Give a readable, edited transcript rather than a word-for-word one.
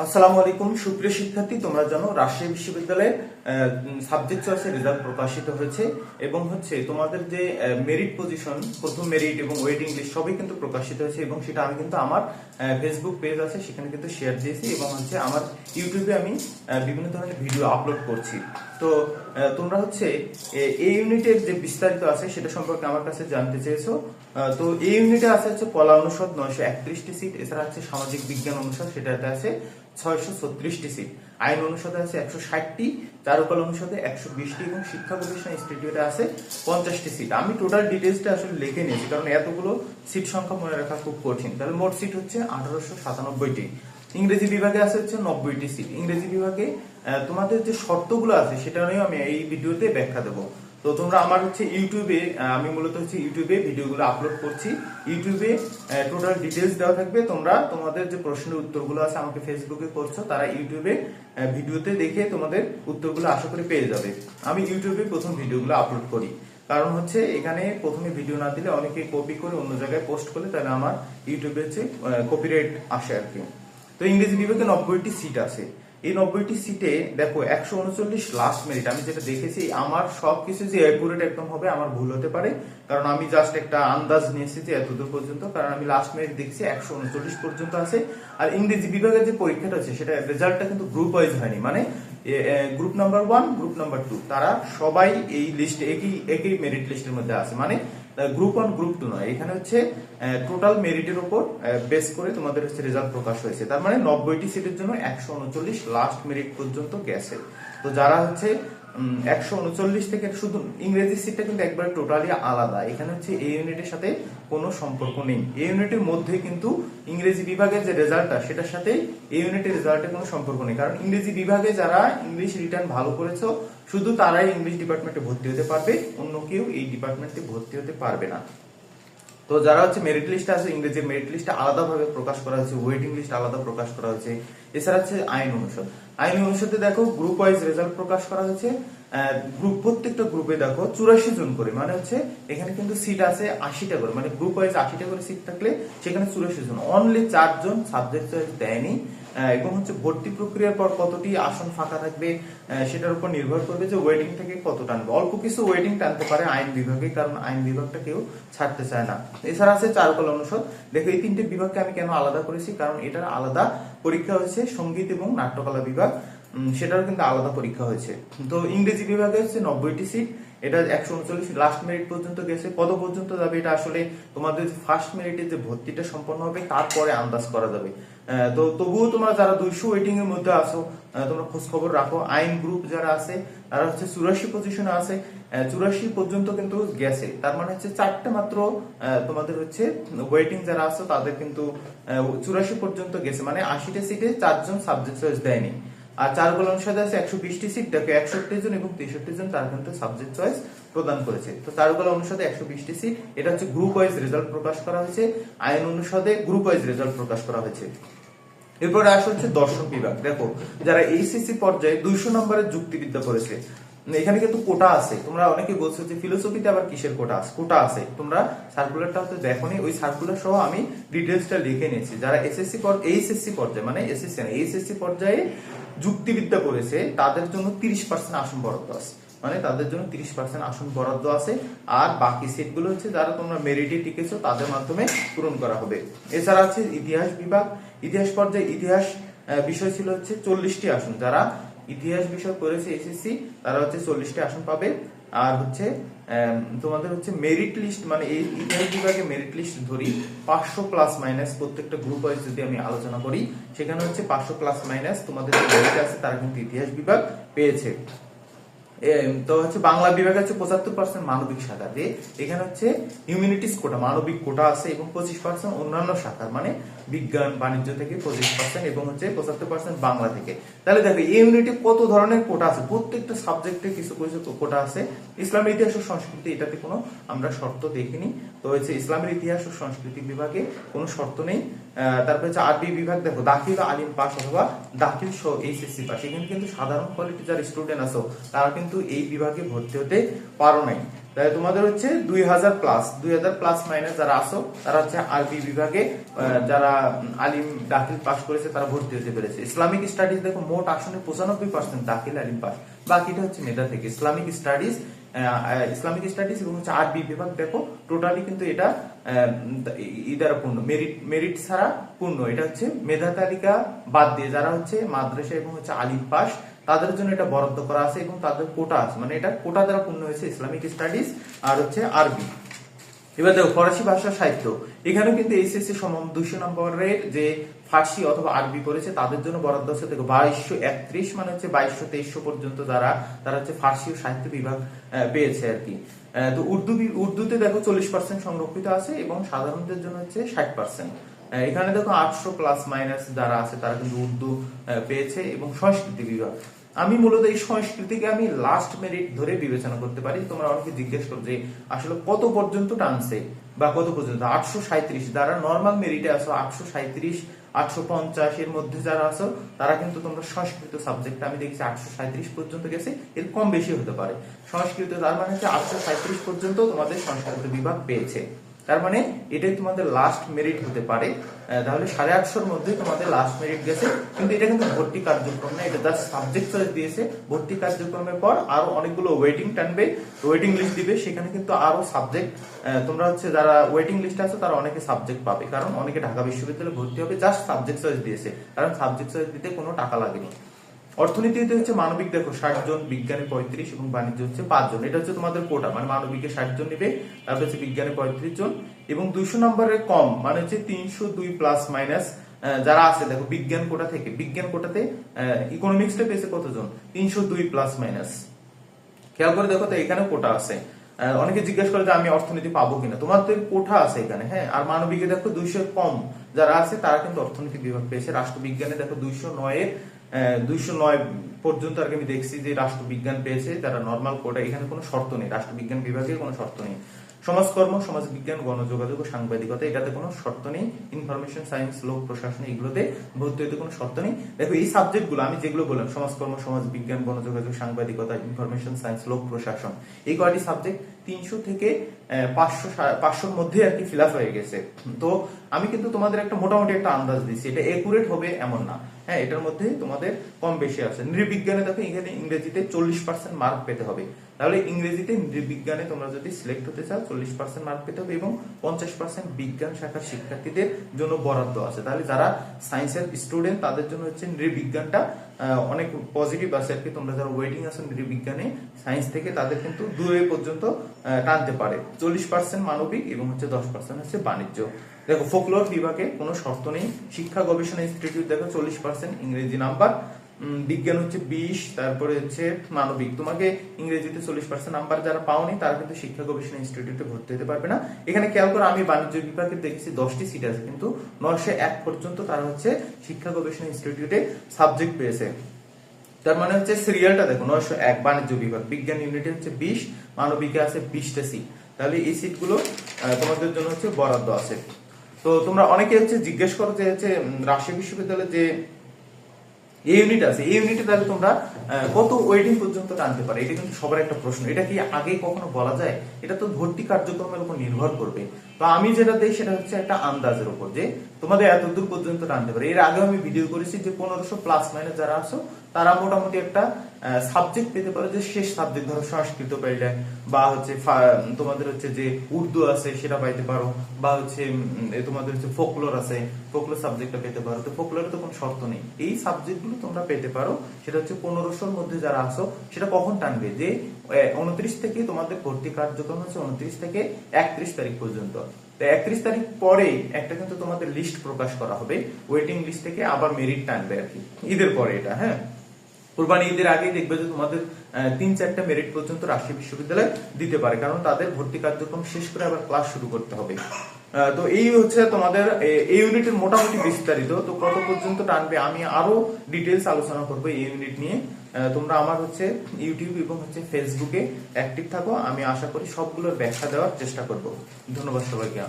আসসালামু আলাইকুম সুপ্রিয় শিক্ষার্থী, তোমরা জানো রাজশাহী বিশ্ববিদ্যালয়ে সাবজেক্ট চয়েসের রেজাল্ট প্রকাশিত হয়েছে এবং তোমাদের যে মেরিট পজিশন, প্রথম মেরিট এবং ওয়েটিং লিস্ট সবই কিন্তু প্রকাশিত হয়েছে এবং সেটা আমি কিন্তু আমার ফেসবুক পেজ আছে সেখানে কিন্তু শেয়ার দিয়েছি এবং আমার ইউটিউবে আমি বিভিন্ন ধরনের ভিডিও আপলোড করছি। তো তোমরা এই ইউনিটের যে বিস্তারিত আছে সেটা সম্পর্কে আমার কাছে জানতে চেয়েছো। তো এই ইউনিটে আছে কলা অনুষদ 931টি সিট, এছাড়া সামাজিক বিজ্ঞান অনুষদ সেটাতে আছে 636টি সিট, আইন অনুষদে আছে 160টি, চারুকলা অনুষদে 120টি এবং শিক্ষা গবেষণা ইনস্টিটিউটে আছে 50টি সিট। আমি টোটাল ডিটেইলসটা আসলে লিখে নিয়েছি কারণ এতগুলো সিট সংখ্যা মনে রাখা খুব কঠিন। তাহলে মোট সিট 1897টি। ইংরেজি বিভাগে আছে 90টি সিট। ইংরেজি বিভাগে তোমাদের যে শর্তগুলো আছে সেটা নিয়েও আমি এই ভিডিওতে ব্যাখ্যা দেবো। তো তোমরা আমার ইউটিউবে, আমি মূলত ইউটিউবে ভিডিওগুলো আপলোড করছি। ইউটিউবে টোটাল ডিটেইলস দেওয়া থাকবে। তোমরা তোমাদের যে প্রশ্নের উত্তরগুলো আছে আমাকে ফেসবুকে করছো, তারা ইউটিউবে ভিডিওতে দেখে তোমাদের উত্তরগুলো আশা করি পেয়ে যাবে। আমি ইউটিউবে প্রথম ভিডিওগুলো আপলোড করি কারণ এখানে প্রথমে ভিডিও না দিলে অনেকে কপি করে অন্য জায়গায় পোস্ট করলে তাহলে আমার ইউটিউবে কপিরাইট আসে আর কি। তো ইংরেজি বিভাগে 90টি সিট আছে। এই 90টি সিটে দেখো 139 লাস্ট মেরিট। আমি যেটা দেখেছি আমার সবকিছু যে অ্যাকুরেট একদম হবে আমার ভুল হতে পারে, কারণ আমি জাস্ট একটা আন্দাজ নিয়েছি যে এতদূর পর্যন্ত, কারণ আমি লাস্ট মেরিট দেখছি 139 পর্যন্ত আছে। আর ইংরেজি বিভাগের যে পরীক্ষাটা আছে সেটা রেজাল্টটা কিন্তু গ্রুপ ওয়াইজ হয়নি, মানে গ্রুপ নাম্বার 1 গ্রুপ নাম্বার 2 তারা সবাই এই লিস্টে একই মেরিট লিস্টের মধ্যে আছে, মানে গ্রুপ 1 গ্রুপ 2 নয়। এখানে টোটাল মেরিটের উপর বেস করে তোমাদের রেজাল্ট প্রকাশ হয়েছে। তার মানে 90টি সিটের জন্য 139 লাস্ট মেরিট পর্যন্ত গেছে। তো যারা 139 থেকে, শুধু ইংরেজি সিটটা কিন্তু একবার টোটালি আলাদা। এখানে এই ইউনিটের সাথে কোনো সম্পর্ক নেই। এই ইউনিটের মধ্যে কিন্তু ইংরেজি বিভাগের যে রেজাল্টটা সেটার সাথে এই ইউনিটের রেজাল্টের কোনো সম্পর্ক নেই, কারণ ইংরেজি বিভাগে যারা ইংলিশ রিটার্ন ভালো করেছো শুধু তারাই ইংলিশ ডিপার্টমেন্টে ভর্তি হতে পারবে, অন্য কেউ এই ডিপার্টমেন্টে ভর্তি হতে পারবে না। তো যারা মেরিট লিস্ট আছে, ইংরেজির মেরিট লিস্ট আলাদাভাবে প্রকাশ করা হয়েছে, ওয়েটিং লিস্ট আলাদা প্রকাশ করা হয়েছে। এছাড়া আইন অনুষদ, আইন অনুষদে দেখো গ্রুপ ওয়াইজ রেজাল্ট প্রকাশ করা হয়েছে। প্রত্যেকটা গ্রুপে দেখো 84 জন করে, মানে এখানে কিন্তু সিট আছে 80টা করে, মানে গ্রুপ ওয়াইজ 80টা করে সিট থাকলে সেখানে 84 জন, অনলি 4 জন সাবজেক্ট চয়েস দেয়নি। এবং ভর্তি প্রক্রিয়ার পর কতটি আসন ফাঁকা থাকবে সেটার উপর নির্ভর করবে যে ওয়েটিং থেকে কত টানবে। অল্প কিছু ওয়েটিং টানতে পারে আইন বিভাগে, কারণ আইন বিভাগটা কেউ ছাড়তে চায় না। এছাড়া আছে চারুকলা অনুষদ। দেখো এই তিনটে বিভাগকে আমি কেন আলাদা করেছি, কারণ এটার আলাদা পরীক্ষা হয়েছে। সঙ্গীত এবং নাট্যকলা বিভাগ সেটারও কিন্তু আলাদা পরীক্ষা হয়েছে। তো ইংরেজি বিভাগে 90টি সিট, এটা 139 লাস্ট মেরিট পর্যন্ত গেছে। কত পর্যন্ত যাবে এটা আসলে তোমাদের ফার্স্ট মেরিটে যে ভর্তিটা সম্পন্ন হবে তারপরে আন্দাজ করা যাবে। তো তবুও তোমরা যারা 200 ওয়েটিং এর মধ্যে আছো তোমরা খোঁজ খবর রাখো। আইন গ্রুপ যারা আছে তারা 84 পজিশনে আছে, 84 পর্যন্ত কিন্তু গেছে। তার মানে 4টে মাত্র তোমাদের ওয়েটিং যারা আছে তাদের কিন্তু 84 পর্যন্ত গেছে, মানে 80টা সিটে 4 জন সাবজেক্ট চয়েস দেয়নি। আর চারুকলা অনুষদে আছে 120টি সিট, দেখো 61 জন এবং 63 জন তারা কিন্তু সাবজেক্ট চয়েস প্রদান করেছে। তো চারুকলা অনুষদে 120টি সিট, এটা গ্রুপ ওয়াইজ রেজাল্ট প্রকাশ করা হয়েছে। আইন অনুষদে গ্রুপ ওয়াইজ রেজাল্ট প্রকাশ করা হয়েছে। এরপরে আসা দর্শন বিভাগ। দেখো যারা এইচএসসি পর্যায়ে 200 নম্বরের যুক্তিবিদ্যা করেছে, এখানে কিন্তু কোটা আছে। তোমরা অনেকে বলছো যে ফিলোসফিতে আবার কিসের কোটা আছে? কোটা আছে, তোমরা সার্কুলারটা দেখোনি, ওই সার্কুলার সহ আমি ডিটেইলসটা লিখে নিয়েছি। যারা এইচএসসি পর্যায়ে, মানে এসএসসি না, এইচএসসি পর্যায়ে যুক্তিবিদ্যা করেছে তাদের জন্য 30% আসন বরাদ্দ আছে, মানে তাদের জন্য 30% আসন বরাদ্দ আছে। আর বাকি সিটগুলো যারা তোমরা মেরিটে টিকেছো তাদের মাধ্যমে পূরণ করা হবে। এছাড়া আছে ইতিহাস বিভাগ। ইতিহাস পর্যায়ে ইতিহাস বিষয় ছিল 40টি আসন। যারা ইতিহাস বিষয় করেছে এসএসসি তারা 40টি আসন পাবে। আর তোমাদের মেরিট লিস্ট, মানে এই ইতিহাস বিভাগে মেরিট লিস্ট ধরি 500 প্লাস মাইনাস, প্রত্যেকটা গ্রুপ ওয়াইজ যদি আমি আলোচনা করি সেখানে 500 প্লাস মাইনাস তোমাদের মেরিট আছে তারা কিন্তু ইতিহাস বিভাগ পেয়েছে। তো বাংলা বিভাগে 75% মানবিক শাখা দিয়ে, এখানে হিউম্যানিটিস কোটা, মানবিক কোটা আছে এবং 25% অন্যান্য শাখার, মানে বিজ্ঞান বাণিজ্য থেকে 25% এবং 75% বাংলা থেকে। তাহলে দেখো এই ইউনিটে কত ধরনের কোটা আছে, প্রত্যেকটা সাবজেক্টে কিছু কিছু কোটা আছে। ইসলামের ইতিহাস ও সংস্কৃতি এটাতে কোনো আমরা শর্ত দেখিনি। তো ইসলামের ইতিহাস ও সংস্কৃতি বিভাগে কোনো শর্ত নেই। তারপর আরবি বিভাগ, দেখো দাখিল আলিম পাস অথবা দাখিল সহ এইচএসসি পাস। এখানে কিন্তু সাধারণ কোয়ালিটি যারা স্টুডেন্ট আছো তারা কিন্তু এই বিভাগে ভর্তি হতে পারো নাই। তাই তোমাদের হচ্ছে 2000 প্লাস মাইনাস যারা আসো তারা হচ্ছে আরবি বিভাগে যারা আলিম দাখিল পাস করেছে তারা ভর্তি হতে পেরেছে। ইসলামিক স্টাডিজ দেখো মোট আসনে 95% দাখিল আলিম পাস, বাকিটা হচ্ছে মেধা থেকে। ইসলামিক স্টাডিজ এবং হচ্ছে আরবি বিভাগ দেখো টোটালি কিন্তু এটা দ্বারা পূর্ণ, মেরিট ছাড়া পূর্ণ। এটা হচ্ছে মেধা তালিকা বাদ দিয়ে যারা হচ্ছে মাদ্রাসা এবং হচ্ছে আলিম পাস তাদের জন্য এটা বরাদ্দ করা আছে এবং তাদের কোটা আছে, মানে এটা কোটা দ্বারা পূর্ণ হয়েছে ইসলামিক স্টাডিজ আর হচ্ছে আরবি। এবার দেখো ফরাসি ভাষা সাহিত্য, এখানেও কিন্তু এইচএসসি সমান 200 নম্বরের যে ফার্সি অথবা আরবি করেছে তাদের জন্য বরাদ্দ আছে দেখো 2231, মানে হচ্ছে 2200-2300 পর্যন্ত তারা হচ্ছে ফার্সি ও সাহিত্য বিভাগ পেয়েছে আর কি। তো উর্দুতে দেখো 40% সংরক্ষিত আছে এবং সাধারণদের জন্য হচ্ছে 60%। এখানে দেখো 800 প্লাস মাইনাস যারা আছে তারা কিন্তু উর্দু পেয়েছে। এবং সংস্কৃতি বিভাগ, আমি মূলত এই সংস্কৃতিকে আমি লাস্ট মেরিট ধরে বিবেচনা করতে পারি। তোমরা অনেকে জিজ্ঞেস করো যে আসলে কত পর্যন্ত টানছে বা কত পর্যন্ত, 837 যারা নর্মাল মেরিটে আসো, 837 850 এর মধ্যে যারা আছো তারা কিন্তু তোমরা সংস্কৃত সাবজেক্ট আমি দেখছি 837 পর্যন্ত গেছে, এর কম বেশি হতে পারে সংস্কৃত। তার মানে হচ্ছে 837 পর্যন্ত তোমাদের সংস্কৃত বিভাগ পেয়েছে, তার মানে এটাই তোমাদের লাস্ট মেরিট হতে পারে। তাহলে 850 মধ্যে তোমাদের লাস্ট মেরিট গেছে, কিন্তু এটা কিন্তু ভর্তি কার্যক্রম না, এটা জাস্ট সাবজেক্ট চয়েস দিয়েছে। ভর্তি কার্যক্রমের পর আরো অনেকগুলো ওয়েটিং টানবে, ওয়েটিং লিস্ট দিবে, সেখানে কিন্তু আরো সাবজেক্ট তোমরা হচ্ছে যারা ওয়েটিং লিস্টে আছে তারা অনেকে সাবজেক্ট পাবে, কারণ অনেকে ঢাকা বিশ্ববিদ্যালয়ে ভর্তি হবে জাস্ট সাবজেক্ট চয়েস দিয়েছে, কারণ সাবজেক্ট চয়েস দিতে কোনো টাকা লাগেনি। অর্থনীতিতে হচ্ছে মানবিক দেখো 60 জন, বিজ্ঞানে 35 এবং বাণিজ্য হচ্ছে 5 জন। এটা হচ্ছে তোমাদের কোটা, মানে মানবিকে 60 জন নিবে, তারপর হচ্ছে বিজ্ঞানে 35 জন এবং 200 নম্বরের কম মানে হচ্ছে 302 প্লাস মাইনাস যারা আছে দেখো বিজ্ঞান কোটা থেকে, বিজ্ঞান কোটাতে ইকোনমিক্সটা পেয়েছে কতজন, 302 প্লাস মাইনাস। খেয়াল করে দেখো তো এখানে কোটা আছে। অনেকে জিজ্ঞেস করে যে আমি অর্থনীতি পাবো কিনা, তোমার তো কোটা আছে এখানে, হ্যাঁ। আর মানবিকে দেখো 200 কম যারা আছে তারা কিন্তু অর্থনীতি বিভাগ পেয়েছে। রাষ্ট্রবিজ্ঞানে দেখো 209 পর্যন্ত আর কি আমি দেখছি যে রাষ্ট্রবিজ্ঞান পেয়েছে যারা নর্মাল কোটা, এখানে কোনো শর্ত নেই, রাষ্ট্রবিজ্ঞান বিভাগে কোনো শর্ত নেই। সমাজকর্ম, সমাজবিজ্ঞান, গণযোগাযোগ ও সাংবাদিকতা এটাতে কোনো শর্ত নেই। ইনফরমেশন সায়েন্স, লোক প্রশাসন এগুলোতে ভর্তি হতে কোনো শর্ত নেই। দেখো এই সাবজেক্টগুলো আমি যেগুলো বললাম, সমাজকর্ম, সমাজবিজ্ঞান, গণযোগাযোগ, সাংবাদিকতা, ইনফরমেশন সায়েন্স, লোক প্রশাসন, এই কয়টি সাবজেক্ট 300 থেকে 500-500-র মধ্যে আর কি ফিল আপ হয়ে গেছে। তো আমি কিন্তু তোমাদের একটা মোটামুটি একটা আন্দাজ দিচ্ছি, এটা একুরেট হবে এমন না, হ্যাঁ। এটার মধ্যে তোমাদের কম বেশি আছে। নৃবিজ্ঞানে দেখো এখানে ইংরেজিতে 40% মার্ক পেতে হবে, তাহলে ইংরেজিতে নৃবিজ্ঞানে তোমরা যদি সিলেক্ট হতে চাও 40% মার্ক পেতে হবে এবং 50% বিজ্ঞান শাখার শিক্ষার্থীদের জন্য বরাদ্দ আছে। তাহলে যারা সায়েন্সের স্টুডেন্ট তাদের জন্য হচ্ছে নৃবিজ্ঞানটা অনেক পজিটিভ আছে আর কি। তোমরা যারা ওয়েটিং আছো নৃবিজ্ঞানে সায়েন্স থেকে তাদের কিন্তু 2 পর্যন্ত টানতে পারে, 40% মানবিক এবং হচ্ছে 10% হচ্ছে বাণিজ্য। দেখো ফোকলোর বিভাগে কোনো শর্ত নেই। শিক্ষা গবেষণা ইনস্টিটিউট দেখো 40% ইংরেজি নাম্বার, বিজ্ঞান হচ্ছে 20, তারপরে হচ্ছে মানবিক। তোমাকে ইংরেজিতে 40% নাম্বার যারা পাওনি তারা কিন্তু শিক্ষা গবেষণা ইনস্টিটিউটে ভর্তি হতে পারবে না। এখানে খেয়াল করো আমি বাণিজ্য বিভাগে দেখেছি 10টি সিট আছে, কিন্তু 901 পর্যন্ত তারা হচ্ছে শিক্ষা গবেষণা ইনস্টিটিউটে সাবজেক্ট পেয়েছে। তার মানে হচ্ছে সিরিয়ালটা দেখো 901 বাণিজ্য বিভাগ, বিজ্ঞান ইউনিটে হচ্ছে 20, মানবিকে আছে 20টা সিট। তাহলে এই সিটগুলো তোমাদের জন্য হচ্ছে বরাদ্দ আছে। তো তোমরা অনেকে হচ্ছে জিজ্ঞেস করো যে হচ্ছে রাজশাহী বিশ্ববিদ্যালয়ে যে এই ইউনিট আছে, এই ইউনিটে তাহলে তোমরা কত ওয়েটিং পর্যন্ত টানতে পারে, এটা কিন্তু সবার একটা প্রশ্ন। এটা কি আগে কখনো বলা যায়? এটা তো ভর্তি কার্যক্রমের উপর নির্ভর করবে। তো আমি যেটা দেই সেটা হচ্ছে একটা আন্দাজের উপর যে তোমাদের এতদূর পর্যন্ত টানতে পারে। এর আগে আমি ভিডিও করেছি যে 1500 প্লাস মাইনাস যারা আছো তারা মোটামুটি একটা সাবজেক্ট পেতে পারো, যে শেষ সাবজেক্ট ধরো সংস্কৃত পাইলে বা হচ্ছে তোমাদের হচ্ছে যে উর্দু আছে সেটা পাইতে পারো, বা হচ্ছে তোমাদের হচ্ছে ফোকলোর আছে, ফোকলোর সাবজেক্টটা পেতে পারো। তো ফোকলোরে তো কোনো শর্ত নেই, এই সাবজেক্টগুলো তোমরা পেতে পারো। সেটা হচ্ছে 1500-র মধ্যে যারা আছো সেটা কখন টানবে, যে 29 থেকে তোমাদের ভর্তি কার্যক্রম হচ্ছে 29 থেকে 31 তারিখ পর্যন্ত। 31 তারিখ পরে একটা কিন্তু তোমাদের লিস্ট প্রকাশ করা হবে, ওয়েটিং লিস্ট থেকে আবার মেরিট টানবে আর কি ঈদের পরে এটা, হ্যাঁ। কুরবানি ঈদের আগে দেখবে যে তোমাদের 3-4টা মেরিট পর্যন্ত রাজশাহী বিশ্ববিদ্যালয় দিতে পারে, কারণ তাদের ভর্তি কার্যক্রম শেষ করে আবার ক্লাস শুরু করতে হবে। তো এই হচ্ছে তোমাদের এই ইউনিটের মোটামুটি বিস্তারিত। তো কত পর্যন্ত টানবে আমি আরো ডিটেলস আলোচনা করবো এই ইউনিট নিয়ে। তোমরা আমার হচ্ছে ইউটিউব এবং হচ্ছে ফেসবুকে অ্যাক্টিভ থাকো, আমি আশা করি সবগুলোর ব্যাখ্যা দেওয়ার চেষ্টা করব। ধন্যবাদ সবাইকে।